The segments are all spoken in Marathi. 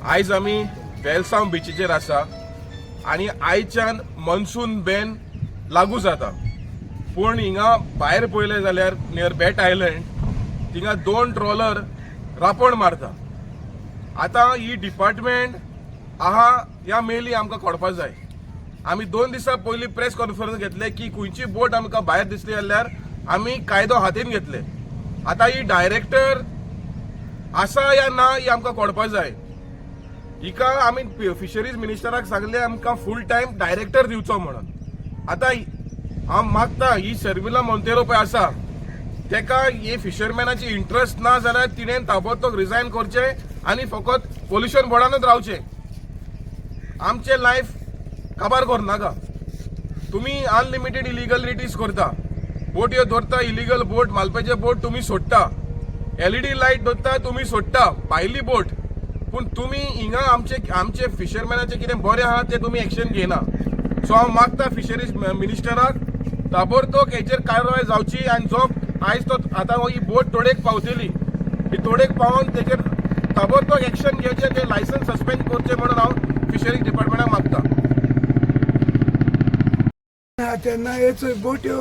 आयज आमी वेलसांव बिचीचेर आसा आनी आयच्यान मॉन्सून बॅन लागू जाता. पूण हिंगा भायर पळयलें जाल्यार नियर बॅट आयलंड थिंगा 2 ट्रॉलर रापण मारता. आतां ही डिपार्टमेंट आहा ह्या मेली आमकां कळपाक जाय. आमी 2 दिसां पयलीं प्रेस कॉन्फरन्स घेतले की खंयची बोट आमकां भायर दिसली जाल्यार आमी कायदो हातीन घेतले. आतां ही डायरेक्टर आसा या ना ही आमकां कळपाक जाय. हिका आमी फिशरीज मिनिस्टराक सांगले आमकां फूल टायम डायरेक्टर दिवचो म्हणून. आतां हांव मागता ही शर्मिला मोंतेरो पळय आसा तेका हे फिशरमॅनाची इंट्रस्ट ना जाल्यार तिणें ताबडतोब रिजायन करचें आनी फकत पोल्युशन बोर्डानूच रावचें. आमचें लायफ काबार करनाका. तुमी अनलिमिटेड इलिगलिटीज करता. बोट ह्यो धरता, इलिगल बोट मालपेचे बोट तुमी सोडटा, LED लायट धरता तुमी सोडटा, भायली बोट. पूण तुमी हिंगा आमचे फिशरमॅनाचे कितें बरें आहा तें तुमी एक्शन घेयना. सो हांव मागता फिशरीज मिनिस्टराक ताबडतोब हेचेर कारवाय जावची आनी जो आयज तो आतां ही बोट तोडेक पावतली ही तोडेक पावोन तेचेर ताबडतोब एक्शन घेवचें, ते लायसन्स सस्पेंड करचें म्हणून हांव फिशरीज डिपार्टमेंटाक मागता. तेन्ना ह्यो बोट्यो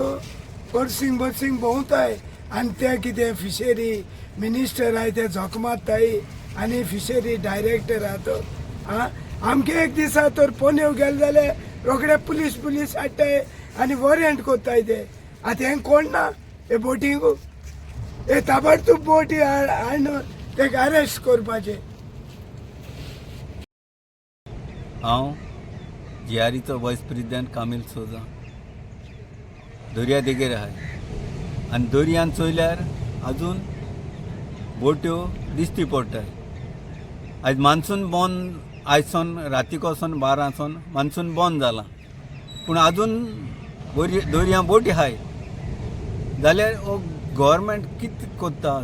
बरसिंग भोंवताय आनी ते कितें फिशरी मिनिस्टर आहाय ते झोक मारताय आनी फिशरी डायरेक्टर आहा तो आमगे एक दिसा तर पोन्यो गेले जाल्यार रोखडे पुलीस हाडटाय आनी वॉरंट कोत्ताय ते. आतां हें कोण ना हे बोटींक हे ताबडतोब बोटी हाडून तेका अरेस्ट करपाचें. हांव जिआरीचो वायस प्रेसिडेंट कामील सोजा दर्या देगेर आहाय आनी दर्यान चोयल्यार आजून बोट्यो दिश्टी पडटाय. आयज मान्सून बंद आयजसून रातीकोसून 12 मान्सून बंद जाला पूण आजून दर्या बोटी आहाय जाल्यार गव्हर्मेंट कितें कोत्ता.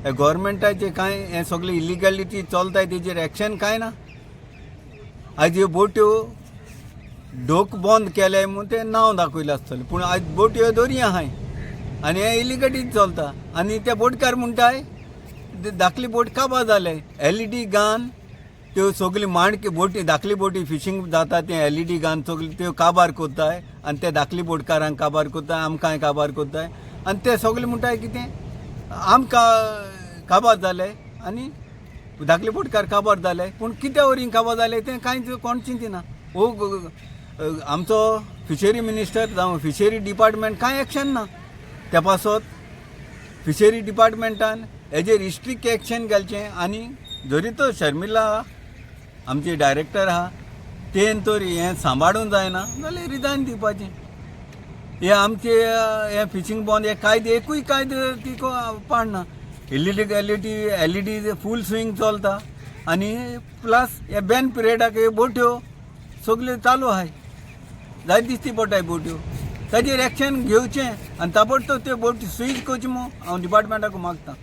गव्हर्मेंटाचे कांय हें सगळें इलिगॅलिटी चलताय तेजेर एक्शन कांय ना. आयज ह्यो बोट्यो ढोक बंद केले म्हूण तें नांव दाखयलें आसतलें पूण आयज बोट्यो दर्या आहाय आनी हें इलिगॅलिटी चलता. आनी ते बोटकार म्हणटाय धाकली बोट काबार जाले. LED गान त्यो सगळी मांडकी बोटी धाकली बोटी फिशींग जाता ते LED गान सगळी त्यो काबार कोत्ताय आनी ते धाकली बोटकारांक काबार कोत्ताय, आमकांय काबार कोत्ताय. आनी ते सगळे म्हणटाय कितें आमकां काबार जाले आनी धाकले बोटकार काबार जाले पूण कित्या वरी काबार जाले तें कांयच कोण चिंतिना. आमचो फिशरी मिनिस्टर जावं फिशरी डिपार्टमेंट कांय एक्शन ना. त्या पासत फिशरी डिपार्टमेंटान हेजेर स्ट्रिक्ट एक्शन घालचें आनी जरी तो शर्मिला आमची डायरेक्टर आहा तेन तर हें सांबाळूंक जायना जाल्यार रिजायन दिवपाचें. हे आमचे हे फिशींग बंद हे कायदे एकूय कायदे ती पाडना. LED फूल स्विंग चलता आनी प्लस हे बॅन पिरियडाक हे बोट्यो सगल्यो चालू आहाय. जाय दिसती पडटाय बोट्यो ताजेर एक्शन घेवचें आनी ताबडतोब त्यो बोटी स्वीज करच्यो म्हूण हांव डिपार्टमेंटाक मागतां.